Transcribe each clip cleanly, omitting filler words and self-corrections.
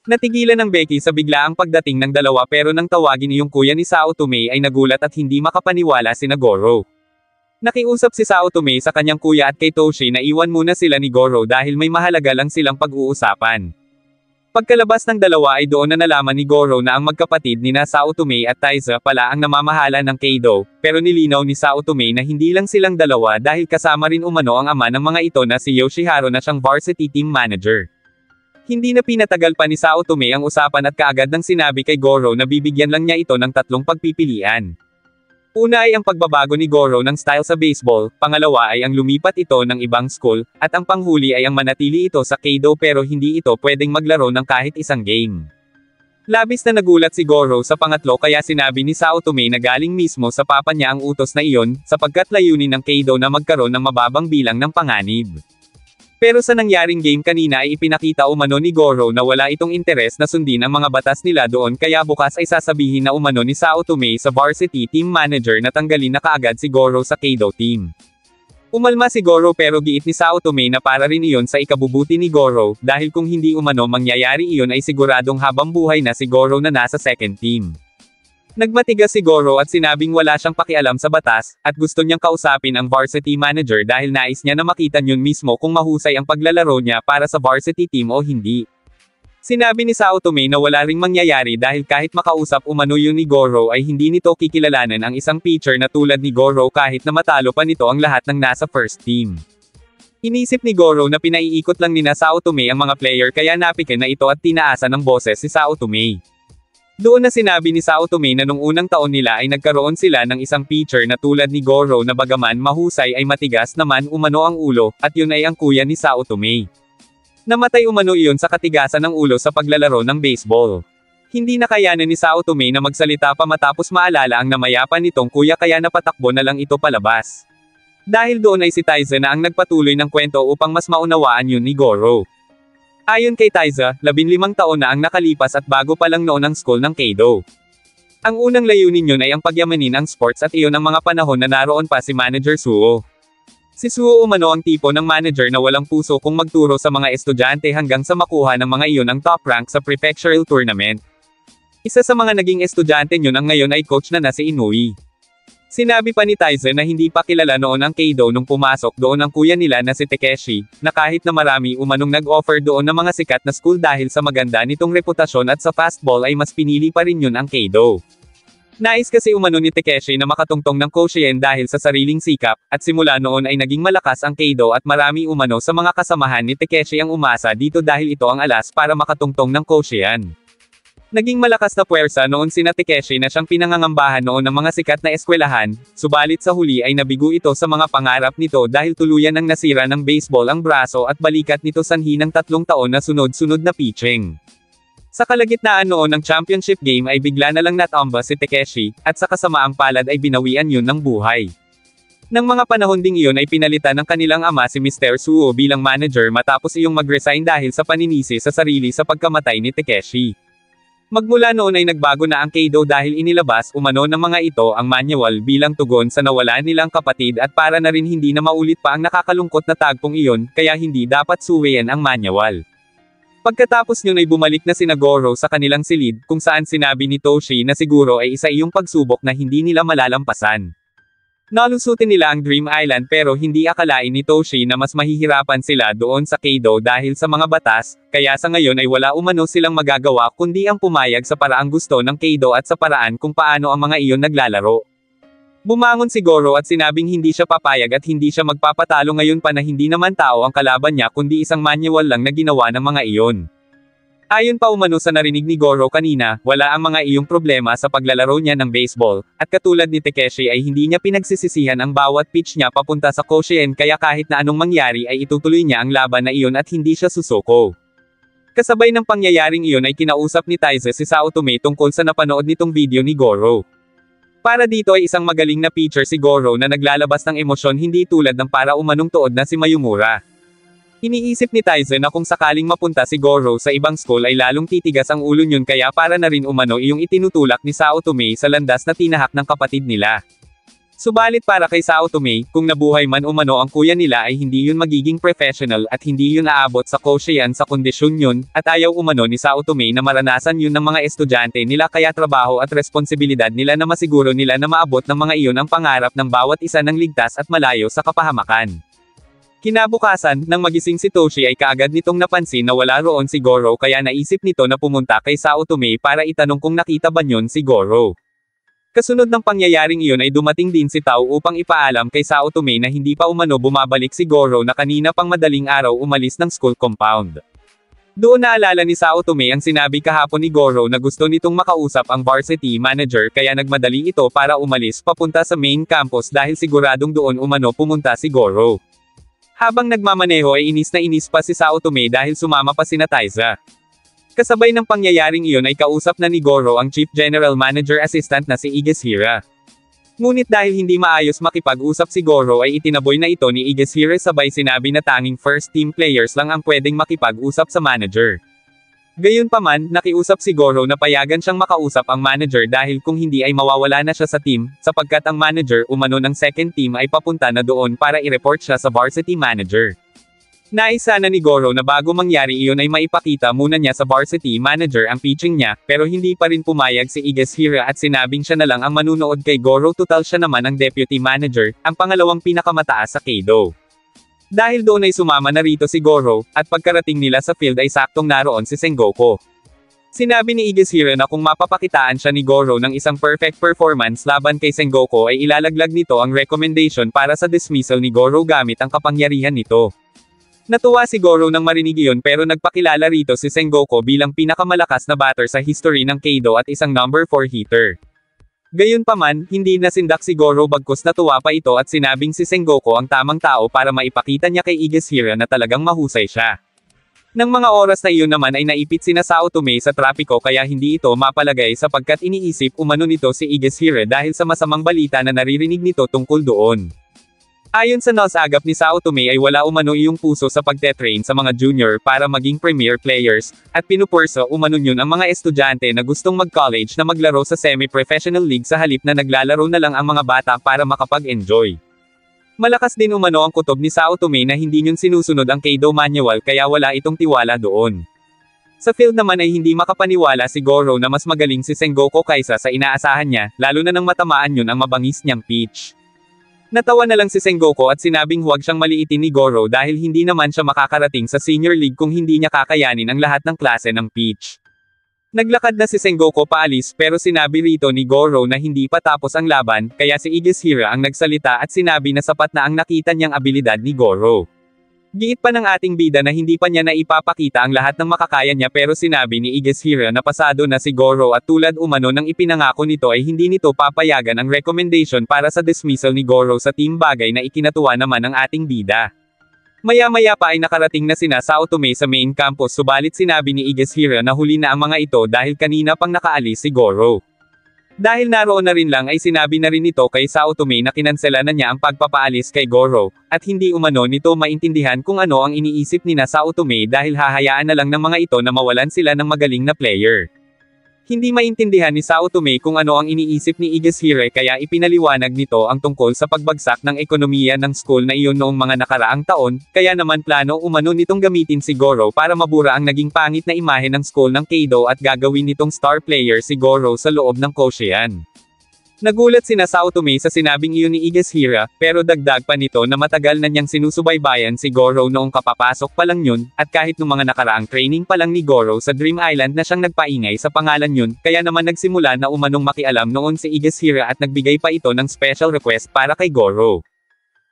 Natigilan ng Becky sa biglaang pagdating ng dalawa pero nang tawagin iyong kuya ni Sao Tome ay nagulat at hindi makapaniwala sina Goro. Nakiusap si Sao Tome sa kanyang kuya at kay Toshi na iwan muna sila ni Goro dahil may mahalaga lang silang pag-uusapan. Pagkalabas ng dalawa ay doon na nalaman ni Goro na ang magkapatid nina Sao Tome at Taiza pala ang namamahala ng Kaido, pero nilinaw ni Sao Tome na hindi lang silang dalawa dahil kasama rin umano ang ama ng mga ito na si Yoshihiro na siyang varsity team manager. Hindi na pinatagal pa ni Sao Tome ang usapan at kaagad nang sinabi kay Goro na bibigyan lang niya ito ng 3 pagpipilian. Una ay ang pagbabago ni Goro ng style sa baseball, pangalawa ay ang lumipat ito ng ibang school, at ang panghuli ay ang manatili ito sa Kaido pero hindi ito pwedeng maglaro ng kahit isang game. Labis na nagulat si Goro sa pangatlo kaya sinabi ni Sao Tome na galing mismo sa papa niya ang utos na iyon, sapagkat layunin ng Kaido na magkaroon ng mababang bilang ng panganib. Pero sa nangyaring game kanina ay ipinakita umano ni Goro na wala itong interes na sundin ang mga batas nila doon kaya bukas ay sasabihin na umano ni Sao Tome sa varsity team manager na tanggalin na kaagad si Goro sa Kaido team. Umalma si Goro pero giit ni Sao Tome na para rin iyon sa ikabubuti ni Goro, dahil kung hindi umano mangyayari iyon ay siguradong habang buhay na si Goro na nasa second team. Nagmatigas si Goro at sinabing wala siyang pakialam sa batas, at gusto niyang kausapin ang varsity manager dahil nais niya na makita niyon mismo kung mahusay ang paglalaro niya para sa varsity team o hindi. Sinabi ni Sao Tome na wala ring mangyayari dahil kahit makausap umano yun ni Goro ay hindi nito kikilalanin ang isang pitcher na tulad ni Goro kahit na matalo pa nito ang lahat ng nasa first team. Inisip ni Goro na pinaiikot lang nina Sao Tome ang mga player kaya napikin na ito at tinaasan ng boses si Sao Tome. Doon na sinabi ni Sao Tome na nung unang taon nila ay nagkaroon sila ng isang pitcher na tulad ni Goro na bagaman mahusay ay matigas naman umano ang ulo, at yun ay ang kuya ni Sao Tome. Namatay umano iyon sa katigasan ng ulo sa paglalaro ng baseball. Hindi nakayanan ni Sao Tome na magsalita pa matapos maalala ang namayapan nitong kuya kaya napatakbo na lang ito palabas. Dahil doon ay si Taiza na ang nagpatuloy ng kwento upang mas maunawaan yun ni Goro. Ayon kay Taiza, 15 taon na ang nakalipas at bago pa lang noon ang school ng Kaido. Ang unang layunin yun ay ang pagyamanin ang sports at iyon ang mga panahon na naroon pa si Manager Suo. Si Suo umano ang tipo ng manager na walang puso kung magturo sa mga estudyante hanggang sa makuha ng mga iyon ang top rank sa prefectural tournament. Isa sa mga naging estudyante yun ang ngayon ay coach na si Inoue. Sinabi pa ni Taiza na hindi pa kilala noon ang Kaido nung pumasok doon ang kuya nila na si Takeshi, na kahit na marami umanong nag-offer doon ng mga sikat na school dahil sa maganda nitong reputasyon at sa fastball ay mas pinili pa rin yun ang Kaido. Nais kasi umano ni Takeshi na makatungtong ng Koshien dahil sa sariling sikap, at simula noon ay naging malakas ang Kaido at marami umano sa mga kasamahan ni Takeshi ang umasa dito dahil ito ang alas para makatungtong ng Koshien. Naging malakas na puwersa noon sina Takeshi na siyang pinangangambahan noon ng mga sikat na eskwelahan, subalit sa huli ay nabigo ito sa mga pangarap nito dahil tuluyan ng nasira ng baseball ang braso at balikat nito sanhi ng 3 taon na sunod-sunod na pitching. Sa kalagitnaan noon ng championship game ay bigla na lang natamba si Takeshi, at sa kasamaang palad ay binawian yun ng buhay. Nang mga panahon ding iyon ay pinalitan ng kanilang ama si Mr. Suo bilang manager matapos iyong mag-resign dahil sa paninisi sa sarili sa pagkamatay ni Takeshi. Magmula noon ay nagbago na ang Kaido dahil inilabas umano ng mga ito ang manual bilang tugon sa nawalan nilang kapatid at para na rin hindi na maulit pa ang nakakalungkot na tagpong iyon, kaya hindi dapat suwayan ang manual. Pagkatapos yun ay bumalik na sina Goro sa kanilang silid, kung saan sinabi ni Toshi na siguro ay isa iyong pagsubok na hindi nila malalampasan. Nalusutin nila ang Dream Island pero hindi akalain ni Toshi na mas mahihirapan sila doon sa Kaido dahil sa mga batas, kaya sa ngayon ay wala umano silang magagawa kundi ang pumayag sa paraang gusto ng Kaido at sa paraan kung paano ang mga iyon naglalaro. Bumangon si Goro at sinabing hindi siya papayag at hindi siya magpapatalo ngayon pa na hindi naman tao ang kalaban niya kundi isang manual lang na ginawa ng mga iyon. Ayon pa umano sa narinig ni Goro kanina, wala ang mga iyong problema sa paglalaro niya ng baseball, at katulad ni Takeshi ay hindi niya pinagsisisihan ang bawat pitch niya papunta sa Koshien kaya kahit na anong mangyari ay itutuloy niya ang laban na iyon at hindi siya susuko. Kasabay ng pangyayaring iyon ay kinausap ni Taiza si Sao Tome tungkol sa napanood nitong video ni Goro. Para dito ay isang magaling na pitcher si Goro na naglalabas ng emosyon hindi tulad ng para umanong tuod na si Mayumura. Iniisip ni Taiza na kung sakaling mapunta si Goro sa ibang school ay lalong titigas ang ulo niyon kaya para na rin umano iyong itinutulak ni Sao Tome sa landas na tinahak ng kapatid nila. Subalit para kay Sao Tome, kung nabuhay man umano ang kuya nila ay hindi yun magiging professional at hindi yun aabot sa Koshien sa kondisyon yun, at ayaw umano ni Sao Tome na maranasan yun ng mga estudyante nila kaya trabaho at responsibilidad nila na masiguro nila na maabot ng mga iyon ang pangarap ng bawat isa ng ligtas at malayo sa kapahamakan. Kinabukasan, nang magising si Toshi ay kaagad nitong napansin na wala roon si Goro kaya naisip nito na pumunta kay Sao Tome para itanong kung nakita ba niyon si Goro. Kasunod ng pangyayaring iyon ay dumating din si Tao upang ipaalam kay Sao Tome na hindi pa umano bumabalik si Goro na kanina pang madaling araw umalis ng school compound. Doon naalala ni Sao Tome ang sinabi kahapon ni Goro na gusto nitong makausap ang varsity manager kaya nagmadali ito para umalis papunta sa main campus dahil siguradong doon umano pumunta si Goro. Habang nagmamaneho ay inis na inis pa si Sao Tome dahil sumama pa sina Taiza. Kasabay ng pangyayaring iyon ay kausap na ni Goro ang Chief General Manager Assistant na si Igeshira. Ngunit dahil hindi maayos makipag-usap si Goro ay itinaboy na ito ni Igeshira sabay sinabi na tanging first team players lang ang pwedeng makipag-usap sa manager. Gayunpaman, nakiusap si Goro na payagan siyang makausap ang manager dahil kung hindi ay mawawala na siya sa team, sapagkat ang manager umano ng second team ay papunta na doon para i-report siya sa varsity manager. Nais sana ni Goro na bago mangyari iyon ay maipakita muna niya sa varsity manager ang pitching niya, pero hindi pa rin pumayag si Igeshira at sinabing siya na lang ang manunood kay Goro total siya naman ang deputy manager, ang pangalawang pinakamataas sa Keido. Dahil doon ay sumama na rito si Goro, at pagkarating nila sa field ay saktong naroon si Sengoku. Sinabi ni Igeshira na kung mapapakitaan siya ni Goro ng isang perfect performance laban kay Sengoku ay ilalaglag nito ang recommendation para sa dismissal ni Goro gamit ang kapangyarihan nito. Natuwa si Goro nang marinig iyon pero nagpakilala rito si Sengoku bilang pinakamalakas na batter sa history ng Keido at isang number 4 hitter. Gayunpaman, hindi nasindak si Goro bagkus natuwa pa ito at sinabing si Sengoku ang tamang tao para maipakita niya kay Igeshira na talagang mahusay siya. Nang mga oras na iyon naman ay naipit sina Sao Tome sa trapiko kaya hindi ito mapalagay sapagkat iniisip umano nito si Igeshira dahil sa masamang balita na naririnig nito tungkol doon. Ayon sa NOS-agap ni Sao Tome ay wala umano iyong puso sa pagtetrain sa mga junior para maging premier players, at pinupurso umano yun ang mga estudyante na gustong mag-college na maglaro sa semi-professional league sa halip na naglalaro na lang ang mga bata para makapag-enjoy. Malakas din umano ang kutob ni Sao Tome na hindi yun sinusunod ang Keido Manual kaya wala itong tiwala doon. Sa field naman ay hindi makapaniwala si Goro na mas magaling si Sengoku kaysa sa inaasahan niya, lalo na nang matamaan yun ang mabangis niyang pitch. Natawa na lang si Sengoku at sinabing huwag siyang maliitin ni Goro dahil hindi naman siya makakarating sa senior league kung hindi niya kakayanin ang lahat ng klase ng pitch. Naglakad na si Sengoku paalis pero sinabi rito ni Goro na hindi pa tapos ang laban, kaya si Igeshira ang nagsalita at sinabi na sapat na ang nakita niyang abilidad ni Goro. Giit pa ng ating bida na hindi pa niya naipapakita ang lahat ng makakaya niya pero sinabi ni Igeshira na pasado na si Goro at tulad umano ng ipinangako nito ay hindi nito papayagan ang recommendation para sa dismissal ni Goro sa team bagay na ikinatuwa naman ng ating bida. Maya-maya pa ay nakarating na sina Sao Tome sa main campus subalit sinabi ni Igeshira na huli na ang mga ito dahil kanina pang nakaalis si Goro. Dahil naroon na rin lang ay sinabi na rin nito kay Sao Tome na kinansela na niya ang pagpapaalis kay Goro, at hindi umano nito maintindihan kung ano ang iniisip ni na Sao Tome dahil hahayaan na lang ng mga ito na mawalan sila ng magaling na player. Hindi maintindihan ni Sao Tome kung ano ang iniisip ni Igeshira kaya ipinaliwanag nito ang tungkol sa pagbagsak ng ekonomiya ng school na iyon noong mga nakaraang taon, kaya naman plano umano nitong gamitin si Goro para mabura ang naging pangit na imahe ng school ng Keido at gagawin nitong star player si Goro sa loob ng Koshien. Nagulat sina Sao Tome sa sinabing iyon ni Igeshira, pero dagdag pa nito na matagal na niyang sinusubaybayan si Goro noong kapapasok pa lang yun, at kahit nung mga nakaraang training pa lang ni Goro sa Dream Island na siyang nagpaingay sa pangalan yun, kaya naman nagsimula na umanong makialam noon si Igeshira at nagbigay pa ito ng special request para kay Goro.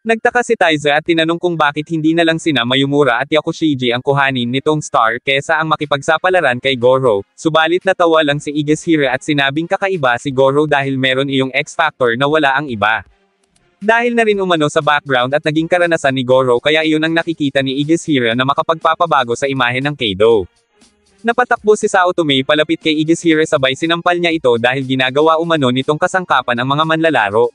Nagtaka si Taiza at tinanong kung bakit hindi na lang sina Mayumura at Yakushiji ang kuhanin nitong star kesa ang makipagsapalaran kay Goro, subalit natawa lang si Igeshira at sinabing kakaiba si Goro dahil meron iyong X-factor na wala ang iba. Dahil na rin umano sa background at naging karanasan ni Goro kaya iyon ang nakikita ni Igeshira na makapagpapabago sa imahe ng Keido. Napatakbo si Sao Tome palapit kay Igeshira sabay sinampal niya ito dahil ginagawa umano nitong kasangkapan ang mga manlalaro.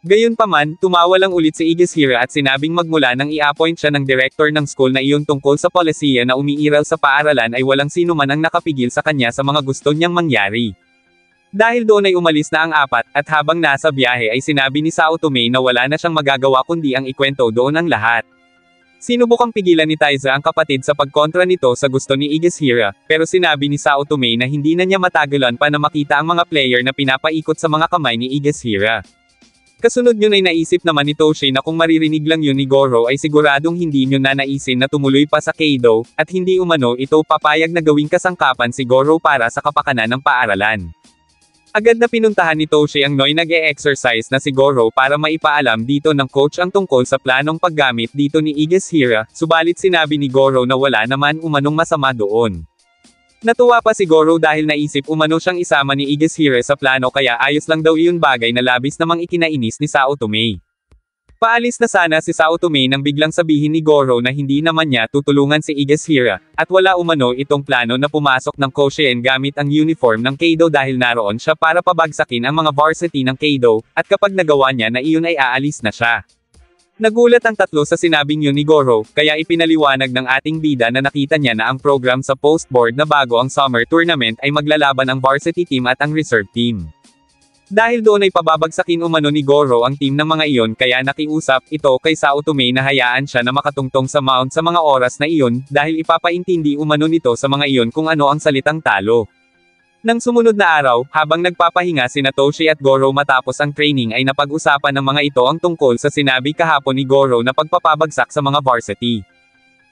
Gayunpaman, tumawa lang ulit si Igeshira at sinabing magmula nang i-appoint siya ng director ng school na iyon tungkol sa polisiya na umiiral sa paaralan ay walang sino man ang nakapigil sa kanya sa mga gusto niyang mangyari. Dahil doon ay umalis na ang apat, at habang nasa biyahe ay sinabi ni Sao Tome na wala na siyang magagawa kundi ang ikwento doon ang lahat. Sinubukang pigilan ni Taiza ang kapatid sa pagkontra nito sa gusto ni Igashira, pero sinabi ni Sao Tome na hindi na niya matagalan pa na makita ang mga player na pinapaikot sa mga kamay ni Igashira. Kasunod yun ay naisip naman ni Toshi na kung maririnig lang yun ni Goro ay siguradong hindi nyo na naisin na tumuloy pa sa Kaido, at hindi umano ito papayag na gawing kasangkapan si Goro para sa kapakanan ng paaralan. Agad na pinuntahan ni Toshi ang Noy nag-e-exercise na si Goro para maipaalam dito ng coach ang tungkol sa planong paggamit dito ni Igashira, subalit sinabi ni Goro na wala naman umanong masama doon. Natuwa pa si Goro dahil naisip umano siyang isama ni Igashira sa plano kaya ayos lang daw iyon bagay na labis namang ikinainis ni Sao Tome. Paalis na sana si Sao Tome nang biglang sabihin ni Goro na hindi naman niya tutulungan si Igashira, at wala umano itong plano na pumasok ng Koshien gamit ang uniform ng Kaido dahil naroon siya para pabagsakin ang mga varsity ng Kaido, at kapag nagawa niya na iyon ay aalis na siya. Nagulat ang tatlo sa sinabing yun ni Goro, kaya ipinaliwanag ng ating bida na nakita niya na ang program sa postboard na bago ang summer tournament ay maglalaban ang varsity team at ang reserve team. Dahil doon ay pababagsakin umano ni Goro ang team ng mga iyon kaya nakiusap ito kay Sao Tome na hayaan siya na makatungtong sa mount sa mga oras na iyon, dahil ipapaintindi umano nito sa mga iyon kung ano ang salitang talo. Nang sumunod na araw, habang nagpapahinga sina Toshi at Goro matapos ang training ay napag-usapan ng mga ito ang tungkol sa sinabi kahapon ni Goro na pagpapabagsak sa mga varsity.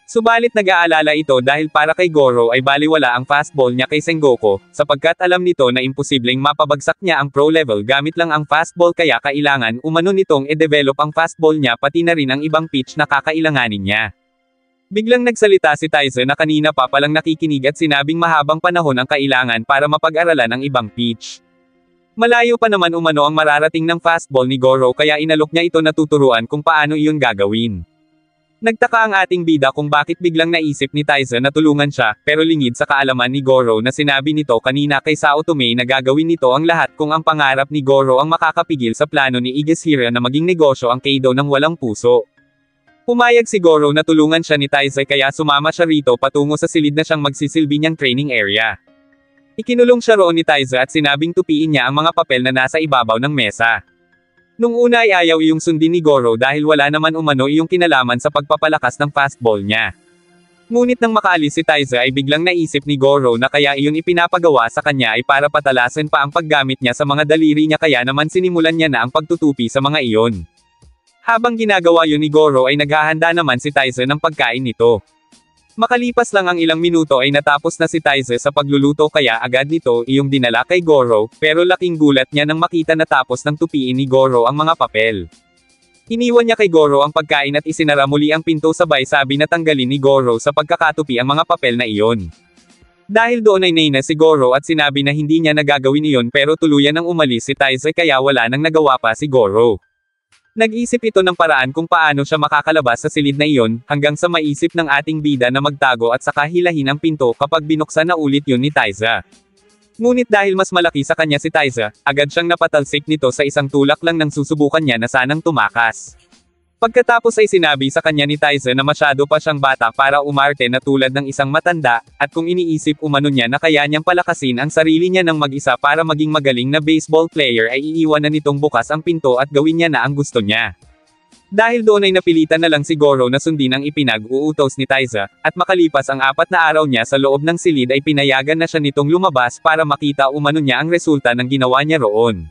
Subalit nag-aalala ito dahil para kay Goro ay baliwala ang fastball niya kay Sengoku, sapagkat alam nito na imposibleng mapabagsak niya ang pro level gamit lang ang fastball kaya kailangan umano nitong e-develop ang fastball niya pati na rin ang ibang pitch na kakailanganin niya. Biglang nagsalita si Taiza na kanina pa palang nakikinig at sinabing mahabang panahon ang kailangan para mapag-aralan ang ibang pitch. Malayo pa naman umano ang mararating ng fastball ni Goro kaya inalok niya ito na tuturuan kung paano iyon gagawin. Nagtaka ang ating bida kung bakit biglang naisip ni Taiza na tulungan siya, pero lingid sa kaalaman ni Goro na sinabi nito kanina kay Sao Tome na gagawin nito ang lahat kung ang pangarap ni Goro ang makakapigil sa plano ni Igashira na maging negosyo ang Kaido ng walang puso. Pumayag si Goro na tulungan siya ni Taiza kaya sumama siya rito patungo sa silid na siyang magsisilbi niyang training area. Ikinulong siya roon ni Taiza at sinabing tupiin niya ang mga papel na nasa ibabaw ng mesa. Nung una ay ayaw iyong sundin ni Goro dahil wala naman umano iyong kinalaman sa pagpapalakas ng fastball niya. Ngunit nang makaalis si Taiza ay biglang naisip ni Goro na kaya iyon ipinapagawa sa kanya ay para patalasan pa ang paggamit niya sa mga daliri niya kaya naman sinimulan niya na ang pagtutupi sa mga iyon. Habang ginagawa yun ni Goro ay naghahanda naman si Taiza ng pagkain nito. Makalipas lang ang ilang minuto ay natapos na si Taiza sa pagluluto kaya agad nito iyong dinala kay Goro, pero laking gulat niya nang makita na tapos ng tupiin ni Goro ang mga papel. Iniwan niya kay Goro ang pagkain at isinara muli ang pinto sabay sabi na tanggalin ni Goro sa pagkakatupi ang mga papel na iyon. Dahil doon ay naina si Goro at sinabi na hindi niya nagagawin iyon pero tuluyan nang umalis si Taiza kaya wala nang nagawa pa si Goro. Nag-isip ito ng paraan kung paano siya makakalabas sa silid na iyon, hanggang sa maisip ng ating bida na magtago at saka hilahin ang pinto kapag binuksan na ulit yun ni Taiza. Ngunit dahil mas malaki sa kanya si Taiza, agad siyang napatalsik nito sa isang tulak lang nang susubukan niya na sanang tumakas. Pagkatapos ay sinabi sa kanya ni Taiza na masyado pa siyang bata para umarte na tulad ng isang matanda, at kung iniisip umano niya na kaya niyang palakasin ang sarili niya ng mag-isa para maging magaling na baseball player ay iiwan na nitong bukas ang pinto at gawin niya na ang gusto niya. Dahil doon ay napilitan na lang si Goro na sundin ang ipinag-uutos ni Taiza, at makalipas ang 4 na araw niya sa loob ng silid ay pinayagan na siya nitong lumabas para makita umano niya ang resulta ng ginawa niya roon.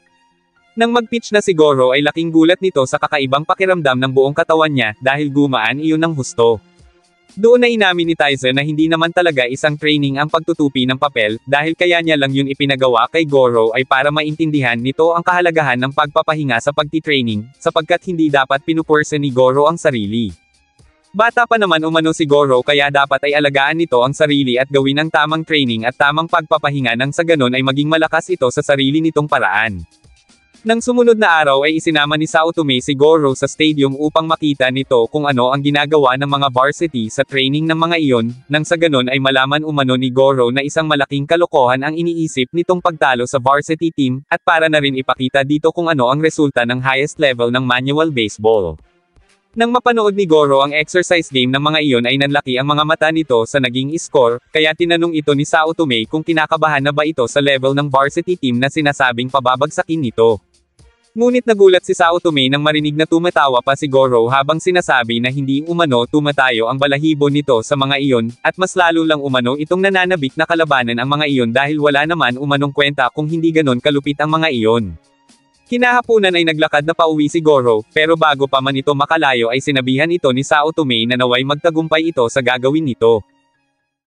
Nang mag-pitch na si Goro ay laking gulat nito sa kakaibang pakiramdam ng buong katawan niya, dahil gumaan iyon ng husto. Doon na inamin ni Taiza na hindi naman talaga isang training ang pagtutupi ng papel, dahil kaya niya lang yun ipinagawa kay Goro ay para maintindihan nito ang kahalagahan ng pagpapahinga sa pagtitraining, sapagkat hindi dapat pinupursa ni Goro ang sarili. Bata pa naman umano si Goro kaya dapat ay alagaan nito ang sarili at gawin ang tamang training at tamang pagpapahinga nang sa ganon ay maging malakas ito sa sarili nitong paraan. Nang sumunod na araw ay isinama ni Sao Tome si Goro sa stadium upang makita nito kung ano ang ginagawa ng mga varsity sa training ng mga iyon, nang sa ganon ay malaman umano ni Goro na isang malaking kalokohan ang iniisip nitong pagtalo sa varsity team, at para na rin ipakita dito kung ano ang resulta ng highest level ng manual baseball. Nang mapanood ni Goro ang exercise game ng mga iyon ay nanlaki ang mga mata nito sa naging score, kaya tinanong ito ni Sao Tome kung kinakabahan na ba ito sa level ng varsity team na sinasabing pababagsakin nito. Ngunit nagulat si Sao Tome nang marinig na tumatawa pa si Goro habang sinasabi na hindi umano tumatayo ang balahibo nito sa mga iyon, at mas lalo lang umano itong nananabik na kalabanan ang mga iyon dahil wala naman umanong kwenta kung hindi ganon kalupit ang mga iyon. Kinahapunan ay naglakad na pauwi si Goro, pero bago pa man ito makalayo ay sinabihan ito ni Sao Tome na naway magtagumpay ito sa gagawin nito.